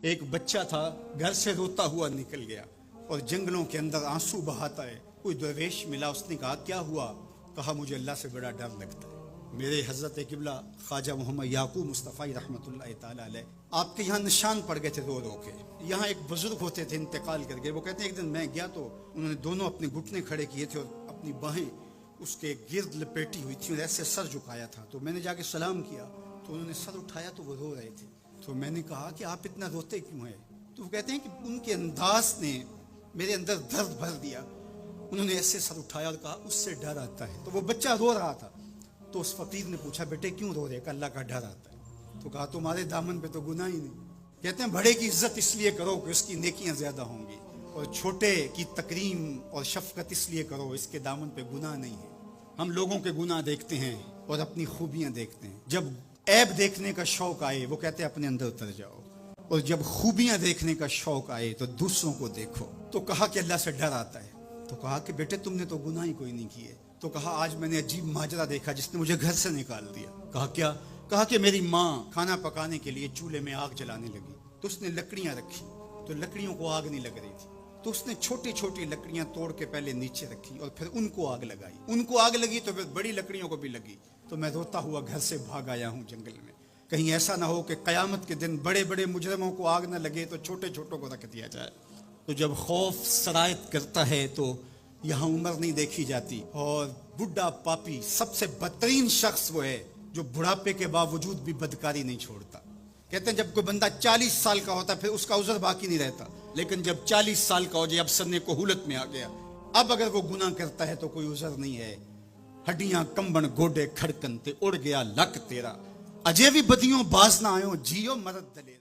ایک بچہ تھا گھر سے روتا ہوا نکل گیا اور جنگلوں کے اندر آنسو بہاتا ہے. کوئی درویش ملا, اس نے کہا کیا ہوا؟ کہا مجھے اللہ سے بڑا ڈر لگتا ہے. میرے حضرت قبلہ خواجہ محمد یعقوب مصطفی رحمۃ اللہ تعالی علیہ, آپ کے یہاں نشان پڑ گئے تھے رو رو کے. یہاں ایک بزرگ ہوتے تھے, انتقال کر گئے. وہ کہتے ہیں ایک دن میں گیا تو انہوں نے دونوں اپنے گھٹنے کھڑے کیے تھے اور اپنی باہیں اس کے گرد لپیٹی ہوئی تھی اور ایسے سر جھکایا تھا. تو میں نے جا کے سلام کیا تو انہوں نے سر اٹھایا تو وہ رو رہے تھے. تو میں نے کہا کہ آپ اتنا روتے کیوں ہیں؟ تو وہ کہتے ہیں کہ ان کے انداز نے میرے اندر درد بھر دیا. انہوں نے ایسے سر اٹھایا اور کہا اس سے ڈر آتا ہے. تو وہ بچہ رو رہا تھا. تو اس فقیر نے پوچھا بیٹے کیوں رو رہے؟ کہ اللہ کا ڈر آتا ہے. تو کہا تمہارے دامن پہ تو گناہ ہی نہیں. کہتے ہیں بڑے کی عزت اس لیے کرو کہ اس کی نیکیاں زیادہ ہوں گی, اور چھوٹے کی تکریم اور شفقت اس لیے کرو اس کے دامن پہ گناہ نہیں ہے. ہم لوگوں کے گناہ دیکھتے ہیں اور اپنی خوبیاں دیکھتے ہیں. جب عیب دیکھنے کا شوق آئے وہ کہتے ہیں اپنے اندر اتر جاؤ, اور جب خوبیاں دیکھنے کا شوق آئے تو دوسروں کو دیکھو. تو کہا کہ اللہ سے ڈر آتا ہے. تو کہا کہ بیٹے تم نے تو گناہ ہی کوئی نہیں کیے. تو کہا آج میں نے عجیب ماجرا دیکھا جس نے مجھے گھر سے نکال دیا. کہا کیا؟ کہا کہ میری ماں کھانا پکانے کے لیے چولہے میں آگ جلانے لگی تو اس نے لکڑیاں رکھی تو لکڑیوں کو آگ نہیں لگ رہی تھی. تو اس نے چھوٹی چھوٹی لکڑیاں توڑ کے پہلے نیچے رکھی اور پھر ان کو آگ لگائی. ان کو آگ لگی تو پھر بڑی لکڑیوں کو بھی لگی. تو میں روتا ہوا گھر سے بھاگ آیا ہوں جنگل میں, کہیں ایسا نہ ہو کہ قیامت کے دن بڑے بڑے مجرموں کو آگ نہ لگے تو چھوٹے چھوٹوں کو رکھ دیا جائے. تو جب خوف سرایت کرتا ہے تو یہاں عمر نہیں دیکھی جاتی, اور بڈھا پاپی سب سے بدترین شخص وہ ہے جو بڑھاپے کے باوجود بھی بدکاری نہیں چھوڑتا. کہتے ہیں جب کوئی بندہ 40 سال کا ہوتا ہے پھر اس کا عذر باقی نہیں رہتا, لیکن جب 40 سال کا ہو جائے, اب سن کہولت میں آ گیا, اب اگر وہ گناہ کرتا ہے تو کوئی عذر نہیں ہے. ہڈیاں کمبن گوڈے کھڑکن تے اڑ گیا لک تیرا, اجے بھی بدیوں باز نہ آئیں جیو مرد دلے.